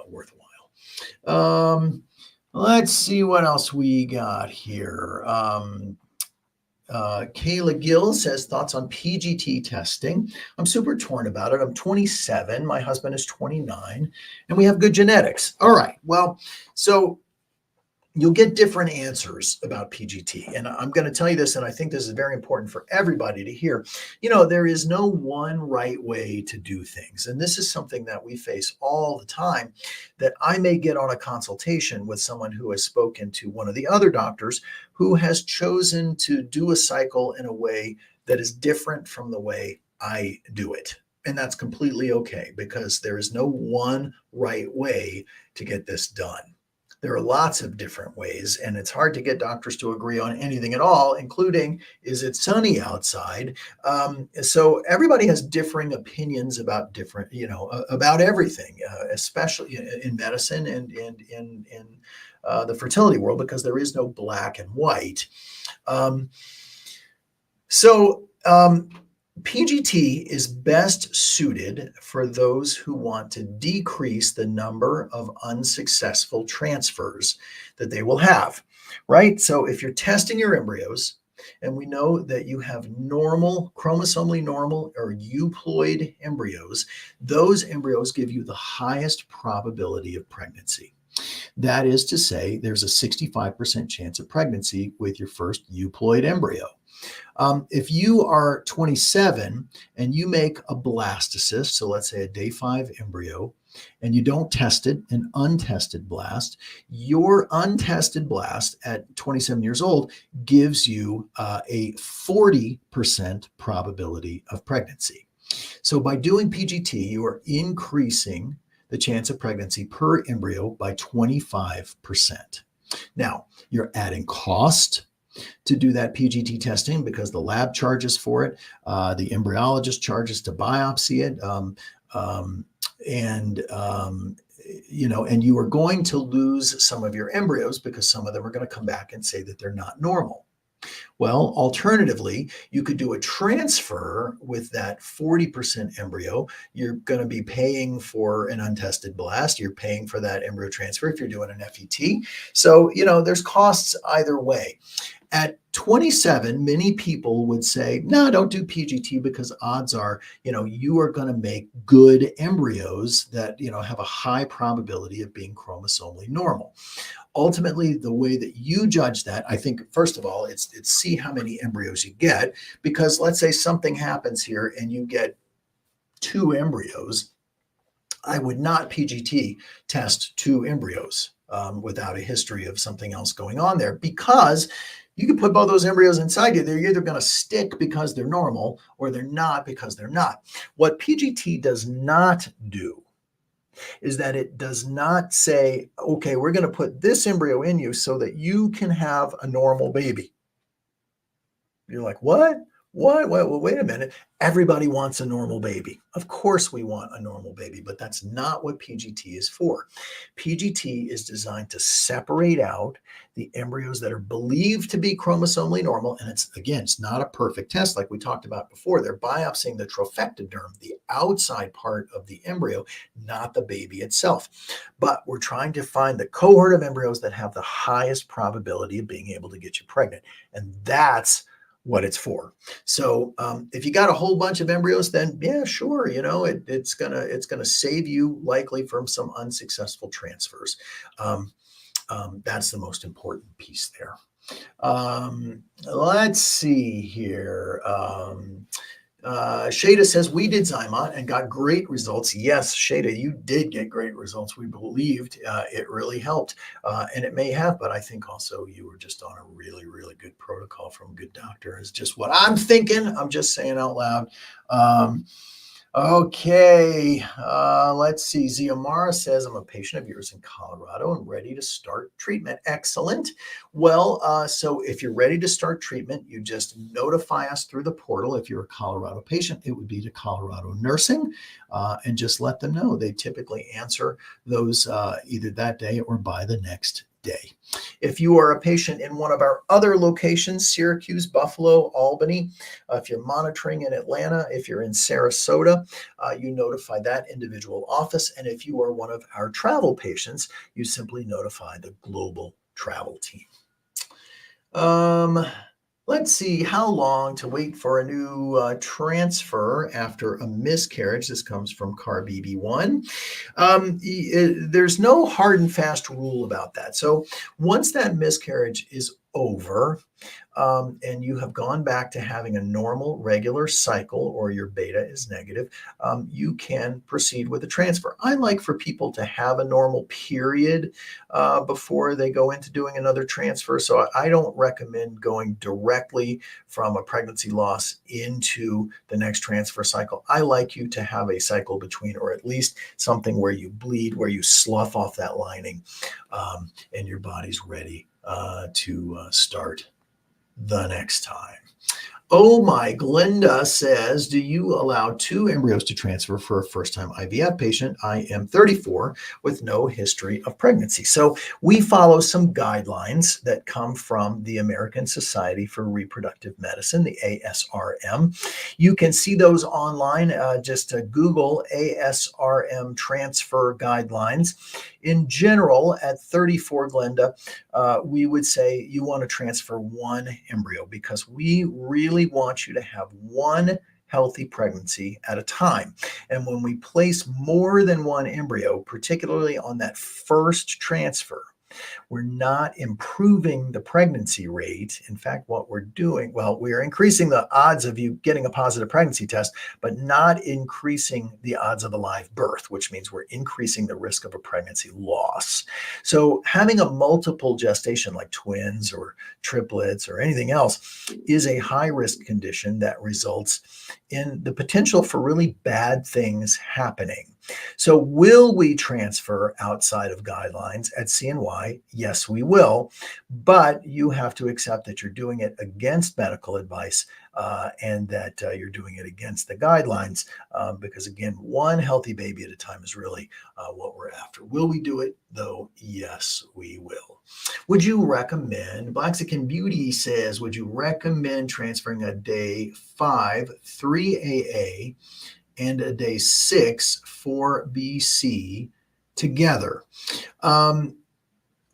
worthwhile. Let's see what else we got here. Kayla Gill says, thoughts on PGT testing. I'm super torn about it. I'm 27. My husband is 29, and we have good genetics. All right. Well, so you'll get different answers about PGT. And I'm going to tell you this, and I think this is very important for everybody to hear. There is no one right way to do things. And this is something that we face all the time, that I may get on a consultation with someone who has spoken to one of the other doctors who has chosen to do a cycle in a way that is different from the way I do it. And that's completely okay, because there is no one right way to get this done. There are lots of different ways, and it's hard to get doctors to agree on anything at all, including, is it sunny outside? So everybody has differing opinions about about everything, especially in medicine and in the fertility world, because there is no black and white. PGT is best suited for those who want to decrease the number of unsuccessful transfers that they will have, right? So if you're testing your embryos, and we know that you have chromosomally normal or euploid embryos, those embryos give you the highest probability of pregnancy. That is to say, there's a 65% chance of pregnancy with your first euploid embryo. If you are 27 and you make a blastocyst, so let's say a day 5 embryo, and you don't test it, an untested blast, your untested blast at 27 years old gives you a 40% probability of pregnancy. So by doing PGT, you are increasing the chance of pregnancy per embryo by 25%. Now, you're adding cost to do that PGT testing because the lab charges for it, the embryologist charges to biopsy it, and you are going to lose some of your embryos because some of them are going to come back and say that they're not normal. Well, alternatively, you could do a transfer with that 40% embryo. You're going to be paying for an untested blast. You're paying for that embryo transfer if you're doing an FET. So, there's costs either way. At 27, many people would say, no, don't do PGT because odds are, you are going to make good embryos that, have a high probability of being chromosomally normal. Ultimately, the way that you judge that, I think, first of all, it's see how many embryos you get, because let's say something happens here and you get 2 embryos. I would not PGT test 2 embryos without a history of something else going on there, because you can put both those embryos inside you. They're either going to stick because they're normal or they're not because they're not. What PGT does not do is that it does not say, okay, we're going to put this embryo in you so that you can have a normal baby. You're like, what? What? Well, wait a minute. Everybody wants a normal baby. Of course we want a normal baby, but that's not what PGT is for. PGT is designed to separate out the embryos that are believed to be chromosomally normal. And it's not a perfect test like we talked about before. They're biopsying the trophectoderm, the outside part of the embryo, not the baby itself. But we're trying to find the cohort of embryos that have the highest probability of being able to get you pregnant. And that's what it's for. So if you got a whole bunch of embryos, then yeah, sure, it's gonna save you likely from some unsuccessful transfers. That's the most important piece there. Let's see here. Shada says, we did Zymot and got great results. Yes, Shada, you did get great results. We believed it really helped. And it may have, but I think also you were just on a really, really good protocol from a good doctor is just what I'm thinking. I'm just saying out loud. Okay, let's see. Ziamara says, I'm a patient of yours in Colorado and ready to start treatment. Excellent. Well, so if you're ready to start treatment, you just notify us through the portal. If you're a Colorado patient, it would be to Colorado Nursing, and just let them know. They typically answer those either that day or by the next day. If you are a patient in one of our other locations, Syracuse, Buffalo, Albany, if you're monitoring in Atlanta, if you're in Sarasota, you notify that individual office. And if you are one of our travel patients, you simply notify the global travel team. Let's see how long to wait for a new transfer after a miscarriage. This comes from CarBB1. There's no hard and fast rule about that. So once that miscarriage is over, and you have gone back to having a normal, regular cycle, or your beta is negative, you can proceed with a transfer. I like for people to have a normal period before they go into doing another transfer. So I don't recommend going directly from a pregnancy loss into the next transfer cycle. I like you to have a cycle between, or at least something where you bleed, where you slough off that lining, and your body's ready to start the next time. Oh my, Glenda says, do you allow 2 embryos to transfer for a first-time IVF patient? I am 34 with no history of pregnancy. So we follow some guidelines that come from the American Society for Reproductive Medicine, the ASRM. You can see those online. Just Google ASRM transfer guidelines. In general, at 34, Glenda, we would say you want to transfer 1 embryo because we really want you to have 1 healthy pregnancy at a time. And when we place more than 1 embryo, particularly on that first transfer, we're not improving the pregnancy rate. In fact, what we're doing, well, we're increasing the odds of you getting a positive pregnancy test, but not increasing the odds of a live birth, which means we're increasing the risk of a pregnancy loss. So having a multiple gestation like twins or triplets or anything else is a high risk condition that results in the potential for really bad things happening. So will we transfer outside of guidelines at CNY? Yes, we will, but you have to accept that you're doing it against medical advice and that you're doing it against the guidelines because, again, 1 healthy baby at a time is really what we're after. Will we do it, though? Yes, we will. Would you recommend, Blaxican Beauty says, would you recommend transferring a day 5, 3AA, and a day 6, 4BC together?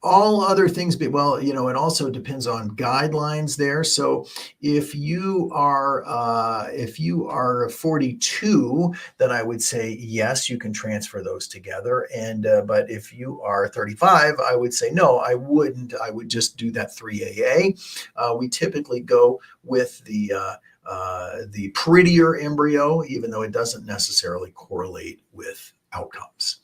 All other things, well, it also depends on guidelines there. So if you are 42, then I would say yes, you can transfer those together. And but if you are 35, I would say no, I wouldn't. I would just do that 3AA. We typically go with the prettier embryo, even though it doesn't necessarily correlate with outcomes.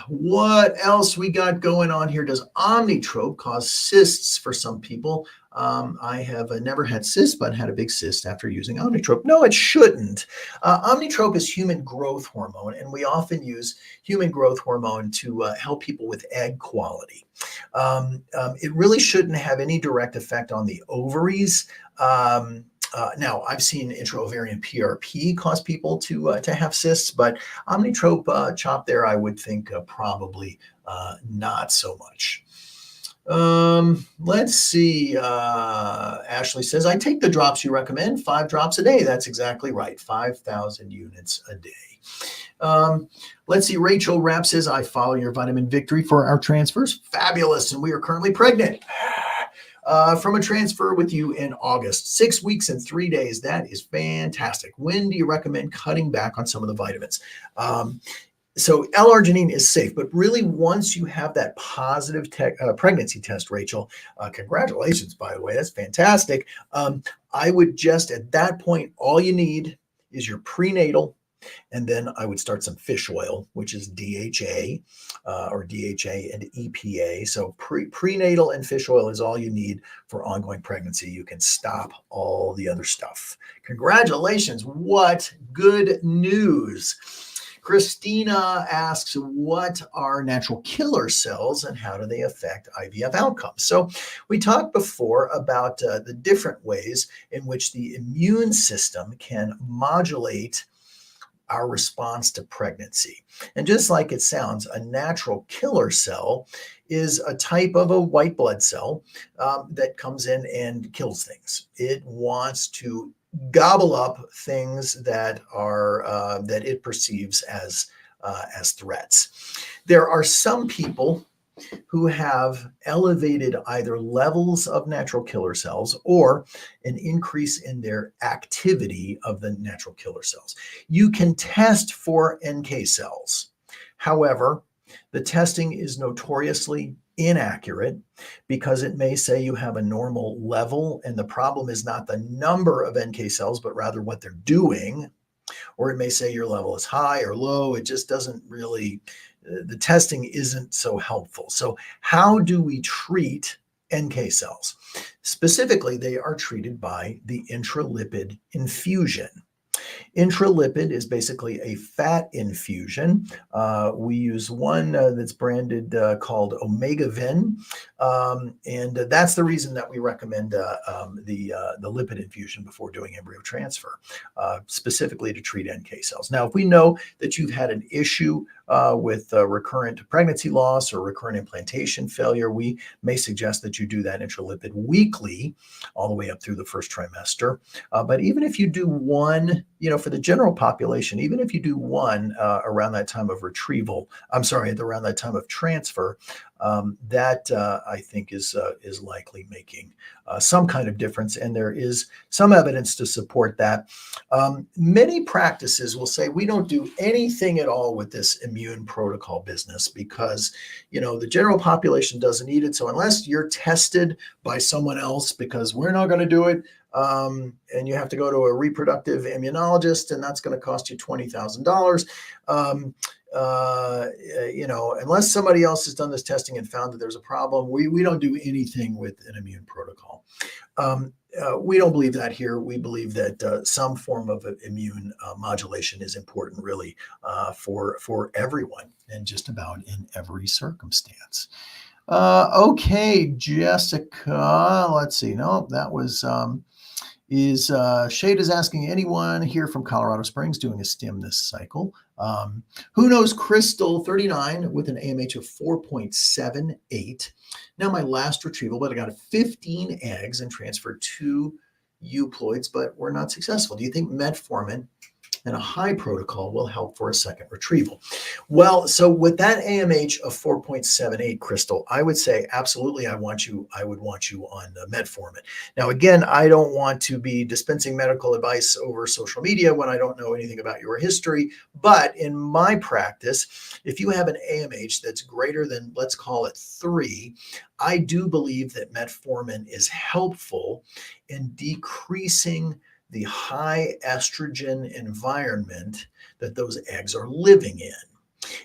What else we got going on here? Does omnitrope cause cysts for some people? I have never had cysts, but had a big cyst after using omnitrope. No, it shouldn't. Omnitrope is human growth hormone, and we often use human growth hormone to help people with egg quality. It really shouldn't have any direct effect on the ovaries. Now, I've seen intraovarian PRP cause people to have cysts, but omnitrope chop there, I would think probably not so much. Let's see. Ashley says, I take the drops you recommend, 5 drops a day. That's exactly right, 5,000 units a day. Let's see. Rachel Rapp says, I follow your vitamin Victory for our transfers. Fabulous. And we are currently pregnant. From a transfer with you in August, 6 weeks and 3 days. That is fantastic. When do you recommend cutting back on some of the vitamins? So L-arginine is safe, but really once you have that positive pregnancy test, Rachel, congratulations, by the way, that's fantastic. I would just, at that point, all you need is your prenatal. And then I would start some fish oil, which is DHA or DHA and EPA. So prenatal and fish oil is all you need for ongoing pregnancy. You can stop all the other stuff. Congratulations. What good news. Christina asks, what are natural killer cells and how do they affect IVF outcomes? So we talked before about the different ways in which the immune system can modulate our response to pregnancy. And just like it sounds, a natural killer cell is a type of a white blood cell that comes in and kills things. It wants to gobble up things that are that it perceives as threats. There are some people who have elevated either levels of natural killer cells or an increase in their activity of the natural killer cells. You can test for NK cells. However, the testing is notoriously inaccurate because it may say you have a normal level, and the problem is not the number of NK cells, but rather what they're doing. Or it may say your level is high or low. It just doesn't really, the testing isn't so helpful. So, how do we treat NK cells? Specifically, they are treated by the intralipid infusion. Intralipid is basically a fat infusion. We use one that's branded called Omega Vin, and that's the reason that we recommend the lipid infusion before doing embryo transfer, specifically to treat NK cells. Now, if we know that you've had an issue with recurrent pregnancy loss or recurrent implantation failure, we may suggest that you do that intralipid weekly all the way up through the first trimester. But even if you do one, for the general population, even if you do one around that time of retrieval, around that time of transfer, that I think is likely making some kind of difference, and there is some evidence to support that. Many practices will say we don't do anything at all with this immune protocol business because the general population doesn't need it. So unless you're tested by someone else, because we're not going to do it, and you have to go to a reproductive immunologist, and that's going to cost you $20,000. Unless somebody else has done this testing and found that there's a problem, we don't do anything with an immune protocol. We don't believe that here. We believe that some form of immune modulation is important, really, for everyone and just about in every circumstance. Okay, Jessica, let's see. No, that was... Shade is asking anyone here from Colorado Springs doing a stim this cycle. Who knows Crystal 39 with an AMH of 4.78. Now my last retrieval, but I got 15 eggs and transferred 2 euploids, but we're not successful. Do you think metformin and a high protocol will help for a second retrieval? Well, so with that AMH of 4.78, Crystal, I would say absolutely I would want you on metformin. Now, again, I don't want to be dispensing medical advice over social media when I don't know anything about your history, but in my practice, if you have an AMH that's greater than, let's call it 3, I do believe that metformin is helpful in decreasing the high estrogen environment that those eggs are living in.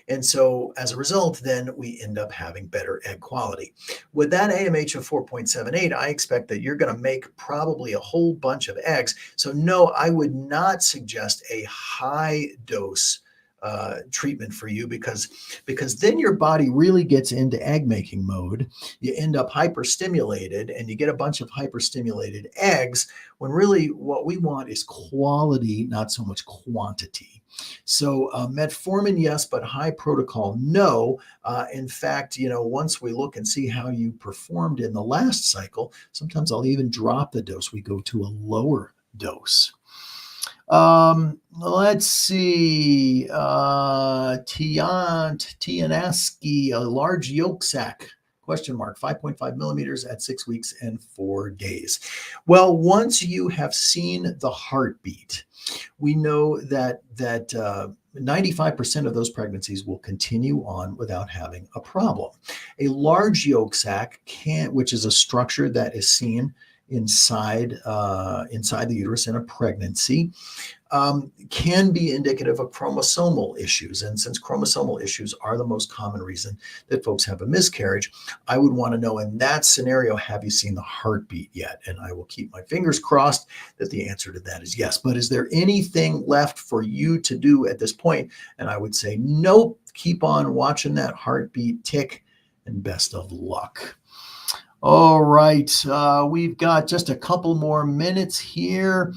And so as a result, then we end up having better egg quality. With that AMH of 4.78, I expect that you're going to make probably a whole bunch of eggs. So no, I would not suggest a high dose treatment for you because then your body really gets into egg making mode. You end up hyperstimulated and you get a bunch of hyperstimulated eggs when really what we want is quality, not so much quantity. So metformin, yes, but high protocol, no. In fact, once we look and see how you performed in the last cycle, sometimes I'll even drop the dose. We go to a lower dose. Let's see. Tianaski, a large yolk sac, question mark, 5.5 millimeters at 6 weeks and 4 days. Well, once you have seen the heartbeat, we know that 95% of those pregnancies will continue on without having a problem. A large yolk sac which is a structure that is seen inside the uterus in a pregnancy, can be indicative of chromosomal issues. And since chromosomal issues are the most common reason that folks have a miscarriage, I would want to know in that scenario, have you seen the heartbeat yet? And I will keep my fingers crossed that the answer to that is yes. But is there anything left for you to do at this point? And I would say, nope, keep on watching that heartbeat tick and best of luck. All right, we've got just a couple more minutes here.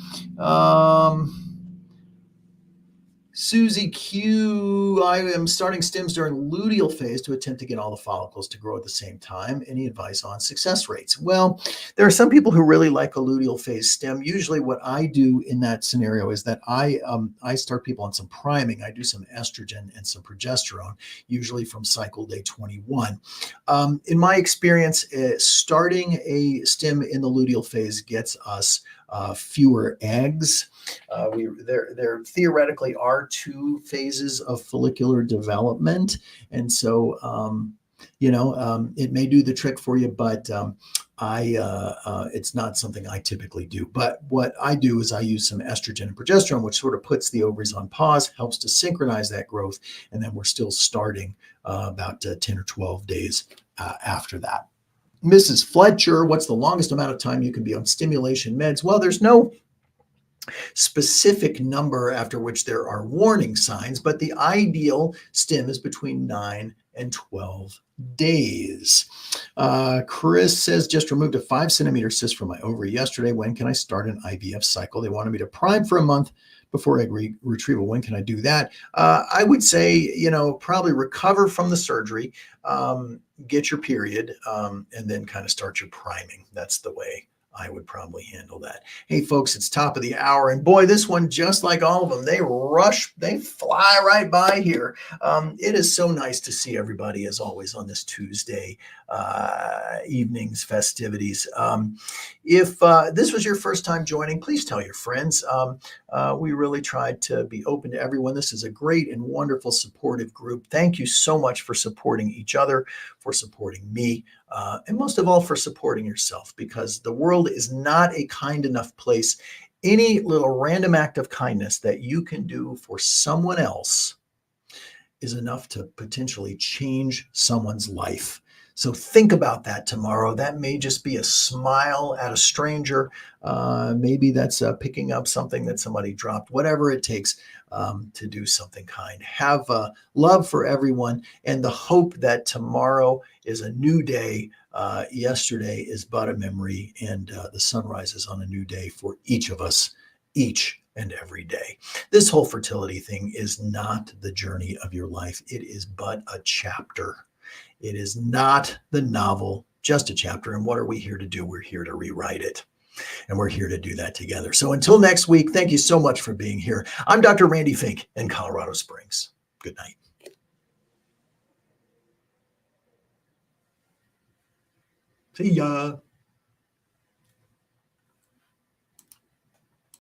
Susie Q, I am starting stems during luteal phase to attempt to get all the follicles to grow at the same time. Any advice on success rates? Well, there are some people who really like a luteal phase stem. Usually, what I do in that scenario is that I start people on some priming. I do some estrogen and some progesterone, usually from cycle day 21. In my experience, starting a stem in the luteal phase gets us fewer eggs. There theoretically are two phases of follicular development, and so it may do the trick for you, but it's not something I typically do. But what I do is I use some estrogen and progesterone, which sort of puts the ovaries on pause, helps to synchronize that growth, and then we're still starting about 10 or 12 days after that. Mrs. Fletcher, what's the longest amount of time you can be on stimulation meds? Well, there's no specific number after which there are warning signs, but the ideal stim is between 9 and 12 days. Chris says, just removed a 5 centimeter cyst from my ovary yesterday. When can I start an IVF cycle? They wanted me to prime for a month before egg retrieval. When can I do that? I would say, probably recover from the surgery, get your period, and then kind of start your priming. That's the way I would probably handle that. Hey, folks, it's top of the hour. And boy, this one, just like all of them, they fly right by here. It is so nice to see everybody, as always, on this Tuesday evening's festivities. If this was your first time joining, please tell your friends. We really tried to be open to everyone. This is a great and wonderful supportive group. Thank you so much for supporting each other, for supporting me, and most of all, for supporting yourself, because the world is not a kind enough place. Any little random act of kindness that you can do for someone else is enough to potentially change someone's life. So think about that tomorrow. That may just be a smile at a stranger. Maybe that's picking up something that somebody dropped, whatever it takes to do something kind. Have love for everyone and the hope that tomorrow is a new day. Yesterday is but a memory, and the sun rises on a new day for each of us, each and every day. This whole fertility thing is not the journey of your life. It is but a chapter. It is not the novel, just a chapter. And what are we here to do? We're here to rewrite it. And we're here to do that together. So until next week, thank you so much for being here. I'm Dr. Randy Fink in Colorado Springs. Good night. See ya.